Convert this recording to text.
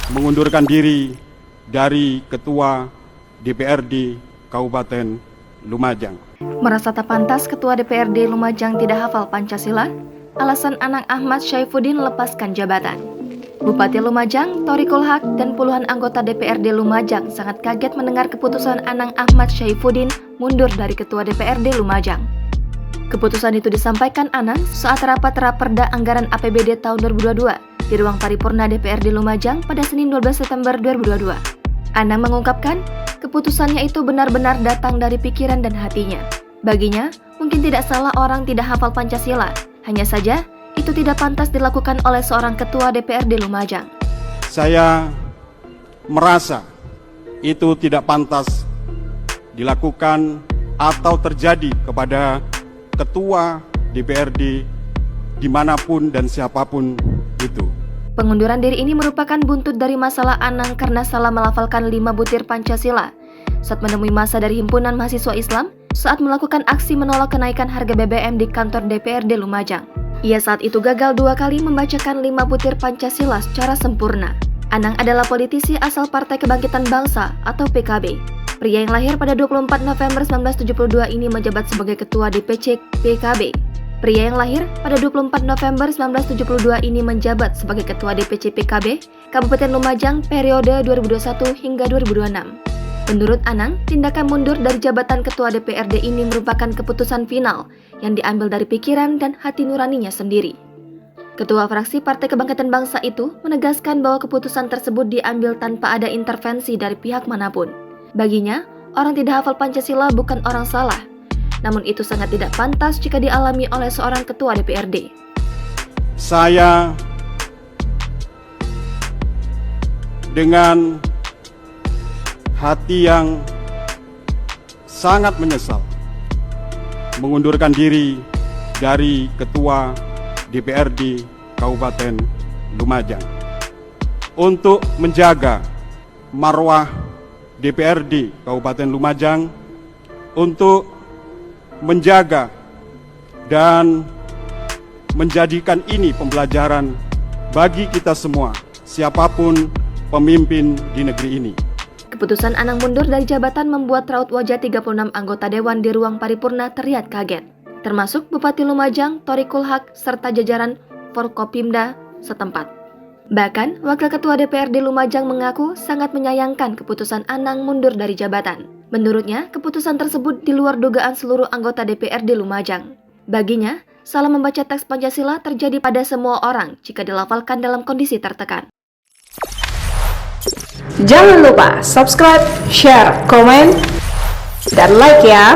mengundurkan diri dari Ketua DPRD Kabupaten Lumajang. Merasa tak pantas Ketua DPRD Lumajang tidak hafal Pancasila, alasan Anang Ahmad Syaifuddin lepaskan jabatan. Bupati Lumajang, Thoriqul Haq, dan puluhan anggota DPRD Lumajang sangat kaget mendengar keputusan Anang Ahmad Syaifuddin mundur dari Ketua DPRD Lumajang. Keputusan itu disampaikan Anang saat rapat Raperda Anggaran APBD tahun 2022 di ruang paripurna DPRD Lumajang pada Senin 12 September 2022. Anang mengungkapkan, keputusannya itu benar-benar datang dari pikiran dan hatinya. Baginya, mungkin tidak salah orang tidak hafal Pancasila, hanya saja itu tidak pantas dilakukan oleh seorang ketua DPRD Lumajang. Saya merasa itu tidak pantas dilakukan atau terjadi kepada ketua DPRD dimanapun dan siapapun itu. Pengunduran diri ini merupakan buntut dari masalah Anang karena salah melafalkan 5 butir Pancasila saat menemui massa dari Himpunan Mahasiswa Islam saat melakukan aksi menolak kenaikan harga BBM di kantor DPRD Lumajang. Ia saat itu gagal 2 kali membacakan 5 butir Pancasila secara sempurna. Anang adalah politisi asal Partai Kebangkitan Bangsa atau PKB. Pria yang lahir pada 24 November 1972 ini menjabat sebagai Ketua DPC PKB. Pria yang lahir pada 24 November 1972 ini menjabat sebagai Ketua DPC PKB Kabupaten Lumajang periode 2021 hingga 2026. Menurut Anang, tindakan mundur dari jabatan Ketua DPRD ini merupakan keputusan final yang diambil dari pikiran dan hati nuraninya sendiri. Ketua fraksi Partai Kebangkitan Bangsa itu menegaskan bahwa keputusan tersebut diambil tanpa ada intervensi dari pihak manapun. Baginya, orang tidak hafal Pancasila bukan orang salah, namun itu sangat tidak pantas jika dialami oleh seorang Ketua DPRD. Saya dengan hati yang sangat menyesal mengundurkan diri dari Ketua DPRD Kabupaten Lumajang untuk menjaga marwah DPRD Kabupaten Lumajang, untuk menjaga dan menjadikan ini pembelajaran bagi kita semua, siapapun pemimpin di negeri ini. Keputusan Anang mundur dari jabatan membuat raut wajah 36 anggota dewan di ruang paripurna terlihat kaget, termasuk Bupati Lumajang, Thoriqul Haq, serta jajaran Forkopimda setempat. Bahkan, Wakil Ketua DPRD Lumajang mengaku sangat menyayangkan keputusan Anang mundur dari jabatan. Menurutnya, keputusan tersebut di luar dugaan seluruh anggota DPRD Lumajang. Baginya, salah membaca teks Pancasila terjadi pada semua orang jika dilafalkan dalam kondisi tertekan. Jangan lupa subscribe, share, komen, dan like ya!